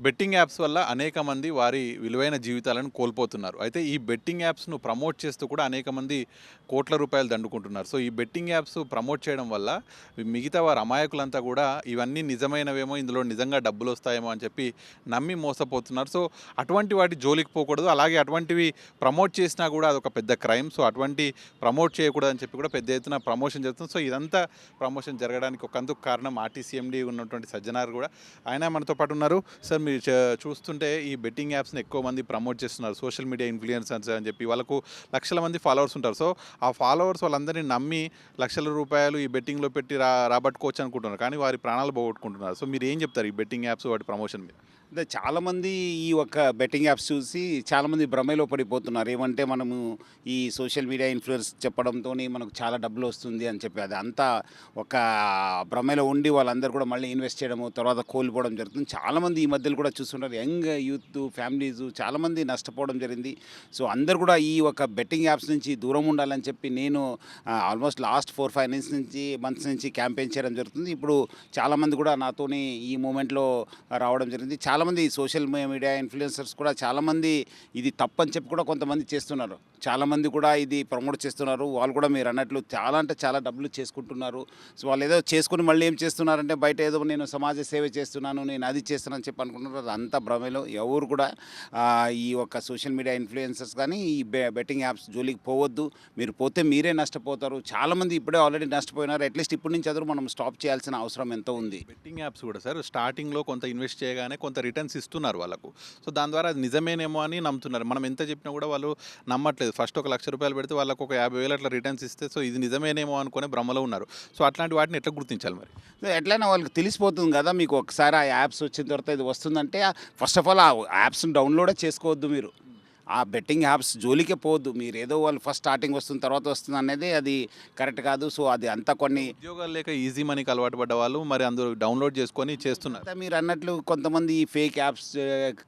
Betting apps వల్ల అనేక మంది వారి విలువైన జీవితాలను కోల్పోతున్నారు. అయితే ఈ బెట్టింగ్ యాప్స్‌ను ప్రమోట్ చేస్తూ కూడా అనేక మంది కోట్ల రూపాయలు దండుకుంటున్నారు. సో, ఈ బెట్టింగ్ యాప్స్ ప్రమోట్ చేయడం వల్ల మిగతా వారు అమాయకులంతా కూడా ఇవన్నీ నిజమైనవేమో, ఇందులో నిజంగా డబ్బులొస్తాయేమో అని చెప్పి నమ్మి మోసపోతున్నారు. సో, అటువంటి వాటి జోలికి పోకూడదు. అలాగే అటువంటివి ప్రమోట్ చేసినా కూడా అదొక పెద్ద క్రైమ్. సో, అటువంటి ప్రమోట్ చేయకూడదని చెప్పి కూడా పెద్ద ఎత్తున ప్రమోషన్ జరుగుతుంది. సో, ఇదంతా ప్రమోషన్ జరగడానికి ఒకందుకు కారణం ఆర్టీసీ ఎండీ ఉన్నటువంటి సజ్జనార్ కూడా. ఆయన మనతో పాటు ఉన్నారు. సార్ మీరు చూస్తుంటే ఈ బెట్టింగ్ యాప్స్‌ని ఎక్కువ మంది ప్రమోట్ చేస్తున్నారు. సోషల్ మీడియా ఇన్‌ఫ్లుయెన్సర్స్ అని చెప్పి వాళ్ళకు లక్షల మంది ఫాలోవర్స్ ఉంటారు. సో, ఆ ఫాలోవర్స్ వాళ్ళందరినీ నమ్మి లక్షల రూపాయలు ఈ బెట్టింగ్‌లో పెట్టి రాబట్టుకోవచ్చు అనుకుంటున్నారు. కానీ వారి ప్రాణాలు పోగొట్టుకుంటున్నారు. సో, మీరు ఏం చెప్తారు ఈ బెట్టింగ్ యాప్స్ వాటి ప్రమోషన్ మీద? అంటే చాలామంది ఈ ఒక్క బెట్టింగ్ యాప్స్ చూసి చాలామంది భ్రమలో పడిపోతున్నారు. ఏమంటే మనము ఈ సోషల్ మీడియా ఇన్‌ఫ్లుయెన్స్ చెప్పడంతోని మనకు చాలా డబ్బులు వస్తుంది అని చెప్పి అది అంతా ఒక భ్రమలో ఉండి వాళ్ళందరూ కూడా మళ్ళీ ఇన్వెస్ట్ చేయడము, తర్వాత కోల్పోవడం జరుగుతుంది. చాలామంది ఈ మధ్యలో కూడా చూస్తుంటారు. యంగ్ యూత్ ఫ్యామిలీస్ చాలామంది నష్టపోవడం జరిగింది. సో, అందరూ కూడా ఈ ఒక బెట్టింగ్ యాప్స్ నుంచి దూరం ఉండాలని చెప్పి నేను ఆల్మోస్ట్ లాస్ట్ 4, 5 మంత్స్ నుంచి క్యాంపెయిన్ చేయడం జరుగుతుంది. ఇప్పుడు చాలామంది కూడా నాతోని ఈ మూమెంట్‌లో రావడం జరిగింది. చాలామంది సోషల్ మీడియా ఇన్‌ఫ్లుయెన్సర్స్ కూడా చాలామంది ఇది తప్పని చెప్పి కూడా కొంతమంది చేస్తున్నారు. చాలామంది కూడా ఇది ప్రమోట్ చేస్తున్నారు. వాళ్ళు కూడా మీరన్నట్లు చాలా అంటే చాలా డబ్బులు చేసుకుంటున్నారు. సో, వాళ్ళేదో చేసుకొని మళ్ళీ ఏం చేస్తున్నారంటే బయట ఏదో నేను సమాజ సేవ చేస్తున్నాను, నేను అది చేస్తున్నానని చెప్పి అనుకుంటున్నారు. అదంతా భ్రమలో. ఎవరు కూడా ఈ యొక్క సోషల్ మీడియా ఇన్‌ఫ్లుయెన్సర్స్ కానీ ఈ బెట్టింగ్ యాప్స్ జోలికి పోవద్దు. మీరు పోతే మీరే నష్టపోతారు. చాలామంది ఇప్పుడే ఆల్రెడీ నష్టపోయినారు. అట్‌లీస్ట్ ఇప్పటి నుంచి అదురు మనం స్టాప్ చేయాల్సిన అవసరం ఎంతో ఉంది. బెట్టింగ్ యాప్స్ కూడా సార్ స్టార్టింగ్‌లో కొంత ఇన్వెస్ట్ చేయగానే కొంత రిటర్న్స్ ఇస్తున్నారు వాళ్ళకు. సో, దాని ద్వారా అది నిజమేనేమో అని నమ్ముతున్నారు. మనం ఎంత చెప్పినా కూడా వాళ్ళు నమ్మట్లేదు. ఫస్ట్ ఒక ₹1,00,000 పెడితే వాళ్ళకు ఒక 50,000 అట్లా రిటర్న్స్ ఇస్తే సో, ఇది నిజమేనేమో అనుకునే భ్రమలో ఉన్నారు. సో, అట్లాంటి వాటిని ఎట్లా గుర్తించాలి మరి? ఎట్లైనా వాళ్ళకి తెలిసిపోతుంది కదా! మీకు ఒకసారి ఆ యాప్స్ వచ్చిన తర్వాత ఇది వస్తుందంటే ఫస్ట్ ఆఫ్ ఆల్ ఆ యాప్స్‌ని డౌన్‌లోడే చేసుకోవద్దు మీరు. ఆ బెట్టింగ్ యాప్స్ జోలికే పోవద్దు. మీరేదో వాళ్ళు ఫస్ట్ స్టార్టింగ్ వస్తుంది, తర్వాత వస్తుంది అనేది అది కరెక్ట్ కాదు. సో, అది అంతా కొన్ని ఉద్యోగాలు లేక ఈజీ మనీకి అలవాటు పడ్డ వాళ్ళు మరి అందరూ డౌన్‌లోడ్ చేసుకొని చేస్తున్నారు. అంతా మీరన్నట్లు కొంతమంది ఫేక్ యాప్స్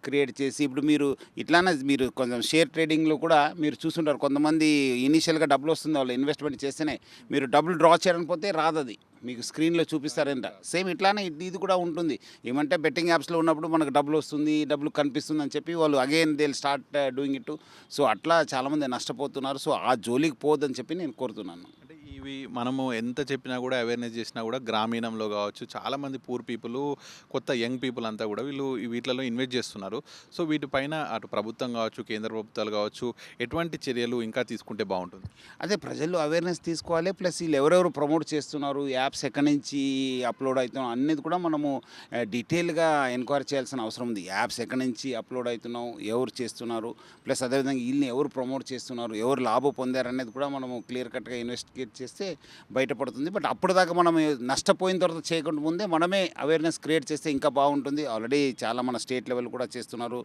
క్రియేట్ చేసి ఇప్పుడు మీరు ఇట్లానే మీరు కొంచెం షేర్ ట్రేడింగ్‌లో కూడా మీరు చూసుంటారు. కొంతమంది ఇనీషియల్‌గా డబ్బులొస్తుంది వాళ్ళు ఇన్వెస్ట్‌మెంట్ చేస్తేనే. మీరు డబ్బులు డ్రా చేయకపోతే రాదది. మీకు స్క్రీన్‌లో చూపిస్తారంట. సేమ్ ఇట్లానే ఇది కూడా ఉంటుంది. ఏమంటే బెట్టింగ్ యాప్స్‌లో ఉన్నప్పుడు మనకు డబ్బులొస్తుంది, డబ్బులు కనిపిస్తుందని చెప్పి వాళ్ళు again they will start doing it. So, అట్లా చాలామంది నష్టపోతున్నారు. సో, ఆ జోలికి పోవద్దని చెప్పి నేను కోరుతున్నాను. అంటే ఇవి మనము ఎంత చెప్పినా కూడా అవేర్‌నెస్ చేసినా కూడా గ్రామీణంలో కావచ్చు చాలామంది పూర్ పీపుల్ కొత్త యంగ్ పీపుల్ అంతా కూడా వీళ్ళు వీటిలలో ఇన్వెస్ట్ చేస్తున్నారు. సో, వీటిపైన అటు ప్రభుత్వం కావచ్చు, కేంద్ర ప్రభుత్వాలు కావచ్చు ఎటువంటి చర్యలు ఇంకా తీసుకుంటే బావుంటుంది? అదే ప్రజల్లో అవేర్‌నెస్ తీసుకోవాలి. ప్లస్ వీళ్ళు ఎవరెవరు ప్రమోట్ చేస్తున్నారు, యాప్స్ ఎక్కడి నుంచి అప్‌లోడ్ అవుతున్నాం అనేది కూడా మనము డీటెయిల్‌గా ఎంక్వైరీ చేయాల్సిన అవసరం ఉంది. యాప్స్ ఎక్కడి నుంచి అప్‌లోడ్ అవుతున్నాం, ఎవరు చేస్తున్నారు, ప్లస్ అదేవిధంగా వీళ్ళని ఎవరు ప్రమోట్ చేస్తున్నారు, ఎవరు లాభం పొందారనేది కూడా మనము క్లియర్ కట్‌గా ఇన్వెస్టిగేట్ చేస్తే బయటపడుతుంది. బట్ అప్పటిదాకా మనం నష్టపోయిన తర్వాత చేయకుండా ముందే మనమే అవేర్‌నెస్ క్రియేట్ చేస్తే ఇంకా బాగుంటుంది. ఆల్రెడీ చాలా మన స్టేట్ లెవెల్ కూడా చేస్తున్నారు.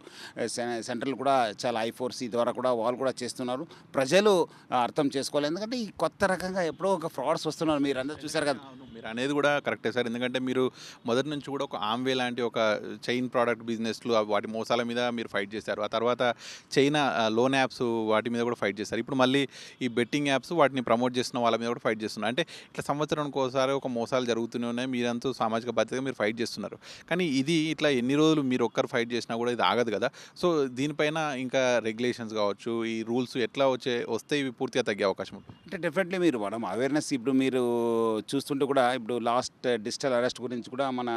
సెంట్రల్ కూడా చాలా I4C ద్వారా కూడా వాళ్ళు కూడా చేస్తున్నారు. ప్రజలు అర్థం చేసుకోవాలి. ఎందుకంటే ఈ కొత్త రకంగా ఎప్పుడో ఒక ఫ్రాడ్స్ వస్తున్నారు. మీరందరూ చూసారు కదా! అవును. మీరు అనేది కూడా కరెక్టే సార్. ఎందుకంటే మీరు మొదటి నుంచి కూడా ఒక ఆమ్వే లాంటి ఒక చైన్ ప్రొడక్ట్ బిజినెస్‌లు వాటి మోసాల మీద మీరు ఫైట్ చేశారు. ఆ తర్వాత చైనా లోన్ యాప్స్ వాటి మీద కూడా ఫైట్ చేశారు. ఇప్పుడు మళ్ళీ ఈ బెట్టింగ్ యాప్స్ వాటిని ప్రమోట్ చేస్తున్న వాళ్ళ మీద కూడా ఫైట్ చేస్తున్నారు. అంటే ఇట్లా సంవత్సరానికి ఒకసారి ఒక మోసాలు జరుగుతూనే ఉన్నాయి. మీరంతా సామాజిక బాధ్యతగా మీరు ఫైట్ చేస్తున్నారు. కానీ ఇది ఇట్లా ఎన్ని రోజులు మీరు ఒక్కరు ఫైట్ చేసినా కూడా ఇది ఆగదు కదా! సో, దీనిపైన ఇంకా రెగ్యులేషన్స్ కావచ్చు, ఈ రూల్స్ ఎట్లా వస్తే ఇవి పూర్తిగా తగ్గే అవకాశం ఉంటుంది? అంటే డెఫినెట్లీ మనం అవేర్‌నెస్ ఇప్పుడు మీరు చూస్తుంటే కూడా ఇప్పుడు లాస్ట్ డిజిటల్ అరెస్ట్ గురించి కూడా మన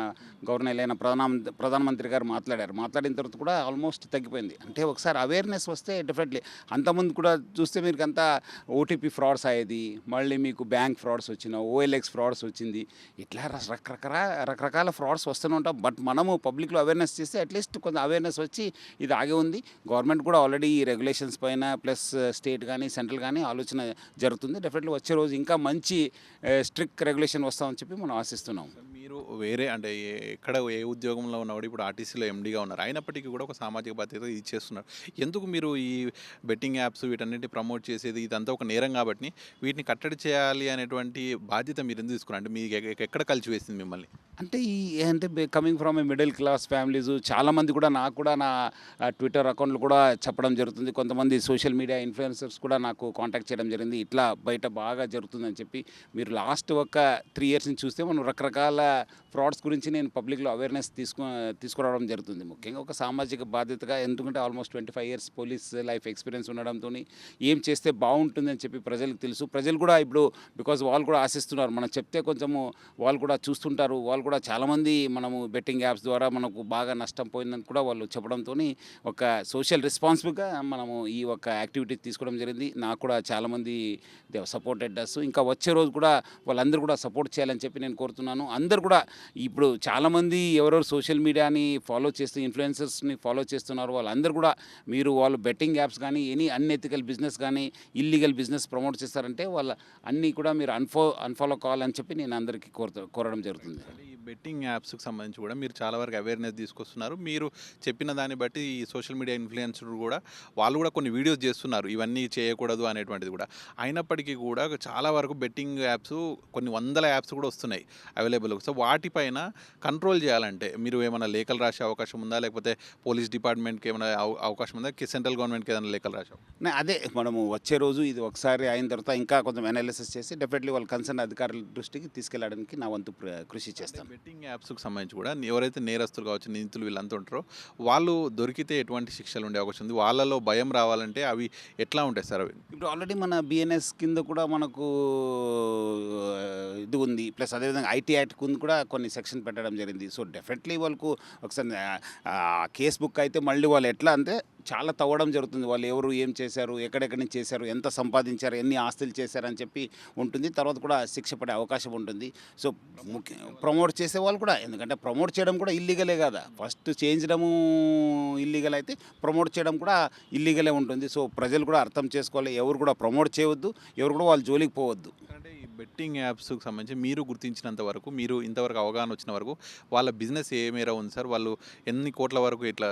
గవర్నర్ అయిన ప్రధానమంత్రి గారు మాట్లాడారు. మాట్లాడిన తర్వాత కూడా ఆల్మోస్ట్ తగ్గిపోయింది. అంటే ఒకసారి అవేర్‌నెస్ వస్తే డెఫినెట్లీ అంతకుముందు కూడా చూస్తే మీకంతా ఓటీపీ ఫ్రాడ్స్ అయ్యేది. మళ్ళీ మీకు బ్యాంక్ ఫ్రాడ్స్ వచ్చిన, OLX ఫ్రాడ్స్ వచ్చింది. ఇట్లా రకరకాల ఫ్రాడ్స్ వస్తూనే ఉంటాం. బట్ మనము పబ్లిక్‌లో అవేర్‌నెస్ చేస్తే అట్‌లీస్ట్ కొంత అవేర్‌నెస్ వచ్చి ఇది ఆగే ఉంది. గవర్నమెంట్ కూడా ఆల్రెడీ ఈ రెగ్యులేషన్స్ పైన ప్లస్ స్టేట్ కానీ, సెంట్రల్ కానీ ఆలోచన జరుగుతుంది. డెఫినెట్లీ వచ్చే రోజు ఇంకా మంచి స్ట్రిక్ట్ రెగ్యులేషన్ వస్తామని చెప్పి మనం ఆశిస్తున్నాం. మీరు వేరే అంటే ఎక్కడ ఏ ఉద్యోగంలో ఉన్నవాడు ఇప్పుడు ఆర్టీసీలో ఎండీగా ఉన్నారు. అయినప్పటికీ కూడా ఒక సామాజిక బాధ్యత ఇది చేస్తున్నారు. ఎందుకు మీరు ఈ బెట్టింగ్ యాప్స్ వీటన్నిటిని ప్రమోట్ చేసేది ఇదంతా ఒక నేరం కాబట్టి వీటిని కట్టడి చేయాలి అనేటువంటి బాధ్యత మీరు ఎందుకు తీసుకున్నారు? అంటే మీకు ఎక్కడ కలిచివేసింది మిమ్మల్ని? అంటే అంటే coming from a middle class families చాలామంది కూడా నాకు కూడా నా ట్విట్టర్ అకౌంట్లు కూడా చెప్పడం జరుగుతుంది. కొంతమంది సోషల్ మీడియా ఇన్‌ఫ్లుయెన్సర్స్ కూడా నాకు కాంటాక్ట్ చేయడం జరిగింది. ఇట్లా బయట బాగా జరుగుతుందని చెప్పి మీరు లాస్ట్ ఒక 3 ఇయర్స్ నుంచి చూస్తే మనం రకరకాల ఫ్రాడ్స్ గురించి నేను పబ్లిక్లో అవేర్నెస్ తీసుకురావడం జరుగుతుంది. ముఖ్యంగా ఒక సామాజిక బాధ్యతగా, ఎందుకంటే almost 25 years police life experience ఉండడంతో ఏం చేస్తే బాగుంటుందని చెప్పి ప్రజలకు తెలుసు. ప్రజలు కూడా ఇప్పుడు బికాజ్ వాళ్ళు కూడా ఆశిస్తున్నారు, మనం చెప్తే కొంచెము వాళ్ళు కూడా చూస్తుంటారు. వాళ్ళు కూడా చాలామంది మనము బెట్టింగ్ యాప్స్ ద్వారా మనకు బాగా నష్టం పోయిందని కూడా వాళ్ళు చెప్పడంతో ఒక సోషల్ రెస్పాన్సిబుల్గా మనము ఈ ఒక యాక్టివిటీ తీసుకోవడం జరిగింది. నాకు కూడా చాలామంది దే సపోర్టెడ్ అస్. ఇంకా వచ్చే రోజు కూడా వాళ్ళందరూ కూడా సపోర్ట్ చేయాలని చెప్పి నేను కోరుతున్నాను. అందరూ కూడా ఇప్పుడు చాలామంది ఎవరెవరు సోషల్ మీడియాని ఫాలో చేస్తూ ఇన్ఫ్లుయెన్సర్స్ని ఫాలో చేస్తున్నారు, వాళ్ళందరూ కూడా మీరు వాళ్ళు బెట్టింగ్ యాప్స్ కానీ ఎనీ అన్ఎథికల్ బిజినెస్ కానీ ఇల్లీగల్ బిజినెస్ ప్రమోట్ చేస్తారంటే వాళ్ళ అన్నీ కూడా మీరు అన్ఫాలో కావాలని చెప్పి నేను అందరికీ కోరడం జరుగుతుంది. ఈ బెట్టింగ్ యాప్స్కి సంబంధించి కూడా మీరు చాలా వరకు అవేర్నెస్ తీసుకొస్తున్నారు. మీరు చెప్పిన దాన్ని బట్టి ఈ సోషల్ మీడియా ఇన్ఫ్లుయెన్సర్ కూడా వాళ్ళు కూడా కొన్ని వీడియోస్ చేస్తున్నారు ఇవన్నీ చేయకూడదు అనేటువంటిది కూడా. అయినప్పటికీ కూడా చాలా వరకు బెట్టింగ్ యాప్స్ కొన్ని వందల యాప్స్ కూడా వస్తున్నాయి అవైలబుల్. సో వాటిపైన కంట్రోల్ చేయాలంటే మీరు ఏమైనా లేఖలు రాసే అవకాశం ఉందా, లేకపోతే పోలీస్ డిపార్ట్మెంట్కి ఏమైనా అవకాశం ఉందా, సెంట్రల్ గవర్నమెంట్కి ఏదైనా లేఖలు రాసావు? అదే మనము వచ్చే రోజు ఇది ఒకసారి అయిన తర్వాత ఇంకా కొంచెం అనాలిసిస్ చేసి డెఫినెట్లీ వాళ్ళ కన్సర్న్ అధికారుల దృష్టికి తీసుకెళ్ళడానికి నా వంతు కృషి చేస్తాను. బెట్టింగ్ యాప్స్కి సంబంధించి కూడా ఎవరైతే నేరస్తులు కావచ్చు, నిందితులు వీళ్ళంతా ఉంటారో వాళ్ళు దొరికితే ఎటువంటి శిక్షలు ఉండే అవకాశం ఉంది? వాళ్ళలో భయం రావాలంటే అవి ఎట్లా ఉంటాయి సార్? అవి ఇప్పుడు ఆల్రెడీ మన బిఎన్ఎస్ కింద కూడా మనకు ఇది ఉంది, ప్లస్ అదేవిధంగా ఐటీ యాక్ట్ కింద కూడా కొన్ని సెక్షన్ పెట్టడం జరిగింది. సో డెఫినెట్లీ వాళ్ళకు ఒకసారి కేస్ బుక్ అయితే మళ్ళీ వాళ్ళు ఎట్లా అంటే చాలా తవ్వడం జరుగుతుంది. వాళ్ళు ఎవరు ఏం చేశారు, ఎక్కడెక్కడి నుంచి చేశారు, ఎంత సంపాదించారు, ఎన్ని ఆస్తులు చేశారని చెప్పి ఉంటుంది. తర్వాత కూడా శిక్ష పడే అవకాశం ఉంటుంది. సో ప్రమోట్ చేసే వాళ్ళు కూడా, ఎందుకంటే ప్రమోట్ చేయడం కూడా ఇల్లీగలే కదా, ఫస్ట్ చేయించడము ఇల్లీగల్ అయితే ప్రమోట్ చేయడం కూడా ఇల్లీగలే ఉంటుంది. సో ప్రజలు కూడా అర్థం చేసుకోవాలి, ఎవరు కూడా ప్రమోట్ చేయవద్దు, ఎవరు కూడా వాళ్ళ జోలికి పోవద్దు. అంటే ఈ బెట్టింగ్ యాప్స్కి సంబంధించి మీరు గుర్తించినంత వరకు, మీరు ఇంతవరకు అవగాహన వచ్చిన వరకు వాళ్ళ బిజినెస్ ఏ మేర ఉంది సార్? వాళ్ళు ఎన్ని కోట్ల వరకు ఇట్లా?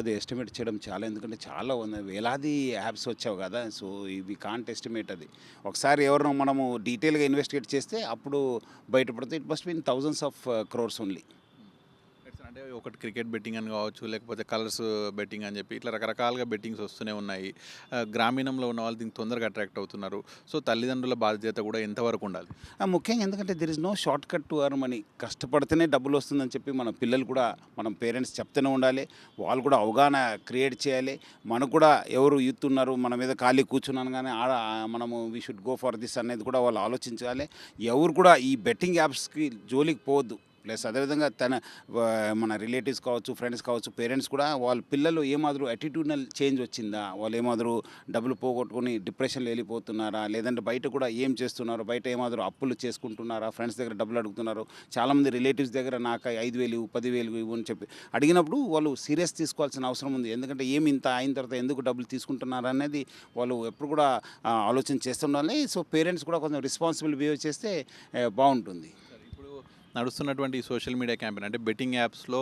అది ఎస్టిమేట్ చేయడం చాలా, ఎందుకంటే చాలా వేలాది యాప్స్ వచ్చావు కదా. సో ఇవి కాంట్ ఎస్టిమేట్. అది ఒకసారి ఎవరినో మనము డీటెయిల్గా ఇన్వెస్టిగేట్ చేస్తే అప్పుడు బయటపడితే it must mean thousands of crores only. అంటే ఒకటి క్రికెట్ బెట్టింగ్ అని కావచ్చు, లేకపోతే కలర్స్ బెట్టింగ్ అని చెప్పి ఇట్లా రకరకాలుగా బెట్టింగ్స్ వస్తూనే ఉన్నాయి. గ్రామీణంలో ఉన్న వాళ్ళు దీనికి తొందరగా అట్రాక్ట్ అవుతున్నారు. సో తల్లిదండ్రుల బాధ్యత కూడా ఎంతవరకు ఉండాలి? ముఖ్యంగా ఎందుకంటే there is no short cut to earn money. కష్టపడితేనే డబ్బులు వస్తుందని చెప్పి మన పిల్లలు కూడా, మనం పేరెంట్స్ చెప్తూనే ఉండాలి. వాళ్ళు కూడా అవగాహన క్రియేట్ చేయాలి. మనకు కూడా ఎవరు యూత్ ఉన్నారు మన మీద ఖాళీ కూర్చున్నాను కానీ మనము we should go for this అనేది కూడా వాళ్ళు ఆలోచించాలి. ఎవరు కూడా ఈ బెట్టింగ్ యాప్స్కి జోలికి పోవద్దు. ప్లస్ అదేవిధంగా మన రిలేటివ్స్ కావచ్చు, ఫ్రెండ్స్ కావచ్చు, పేరెంట్స్ కూడా వాళ్ళ పిల్లలు ఏమాదిరి యాటిట్యూడ్నల్ చేంజ్ వచ్చిందా, వాళ్ళు ఏమాదిరి డబ్బులు పోగొట్టుకొని డిప్రెషన్లో వెళ్ళిపోతున్నారా, లేదంటే బయట కూడా ఏం చేస్తున్నారు, బయట ఏమాదిరి అప్పులు చేసుకుంటున్నారా, ఫ్రెండ్స్ దగ్గర డబ్బులు అడుగుతున్నారు. చాలామంది రిలేటివ్స్ దగ్గర నాకు 5,000 10,000 ఇవ్వు అని చెప్పి అడిగినప్పుడు వాళ్ళు సీరియస్ తీసుకోవాల్సిన అవసరం ఉంది. ఎందుకంటే ఏమి ఇంత అయిన తర్వాత ఎందుకు డబ్బులు తీసుకుంటున్నారు అనేది వాళ్ళు ఎప్పుడు కూడా ఆలోచన చేస్తుండాలి. సో పేరెంట్స్ కూడా కొంచెం రెస్పాన్సిబుల్ బిహేవ్ చేస్తే బాగుంటుంది. నడుస్తున్నటువంటి ఈ సోషల్ మీడియా క్యాంపెయిన్ అంటే బెట్టింగ్ యాప్స్లో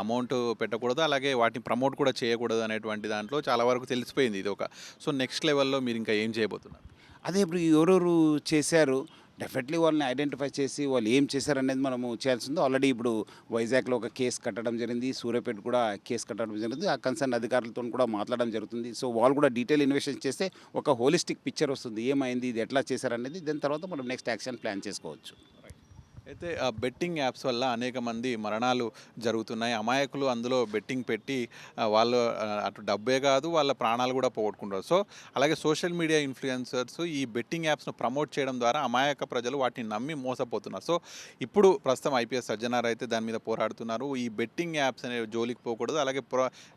అమౌంట్ పెట్టకూడదు, అలాగే వాటిని ప్రమోట్ కూడా చేయకూడదు అనేటువంటి దాంట్లో చాలా వరకు తెలిసిపోయింది ఇది ఒక. సో నెక్స్ట్ లెవెల్లో మీరు ఇంకా ఏం చేయబోతున్నారు? అదే ఇప్పుడు ఎవరెవరు చేశారు డెఫినెట్లీ వాళ్ళని ఐడెంటిఫై చేసి వాళ్ళు ఏం చేశారనేది మనము చేయాల్సిందో. ఆల్రెడీ ఇప్పుడు వైజాగ్లో ఒక కేసు కట్టడం జరిగింది, సూర్యాపేట కూడా కేసు కట్టడం జరిగింది. ఆ కన్సర్న్ అధికారులతో కూడా మాట్లాడడం జరుగుతుంది. సో వాళ్ళు కూడా డీటెయిల్ ఇన్వెస్టిగేషన్ చేస్తే ఒక హోలిస్టిక్ పిక్చర్ వస్తుంది, ఏమైంది, ఇది ఎట్లా చేశారనేది. దాని తర్వాత మనం నెక్స్ట్ యాక్షన్ ప్లాన్ చేసుకోవచ్చు. అయితే ఆ బెట్టింగ్ యాప్స్ వల్ల అనేక మంది మరణాలు జరుగుతున్నాయి. అమాయకులు అందులో బెట్టింగ్ పెట్టి వాళ్ళు అటు డబ్బే కాదు వాళ్ళ ప్రాణాలు కూడా పోగొట్టుకుంటారు. సో అలాగే సోషల్ మీడియా ఇన్ఫ్లుయెన్సర్స్ ఈ బెట్టింగ్ యాప్స్ను ప్రమోట్ చేయడం ద్వారా అమాయక ప్రజలు వాటిని నమ్మి మోసపోతున్నారు. సో ఇప్పుడు ప్రస్తుతం ఐపీఎస్ సజ్జనార్ అయితే దాని మీద పోరాడుతున్నారు. ఈ బెట్టింగ్ యాప్స్ అనే జోలికి పోకూడదు, అలాగే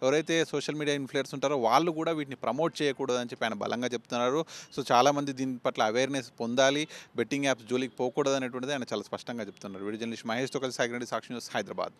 ఎవరైతే సోషల్ మీడియా ఇన్ఫ్లుయెన్సర్స్ ఉంటారో వాళ్ళు కూడా వీటిని ప్రమోట్ చేయకూడదు అని చెప్పి ఆయన బలంగా చెప్తున్నారు. సో చాలామంది దీని పట్ల అవేర్నెస్ పొందాలి, బెట్టింగ్ యాప్స్ జోలికి పోకూడదు అనేటువంటిది ఆయన చాలా స్పష్టంగా చెప్తున్నారు. వీడియో జర్నలిస్ట్ మహేష్తో కలిసి సాగిరెడ్డి, సాక్షి న్యూస్, హైదరాబాద్.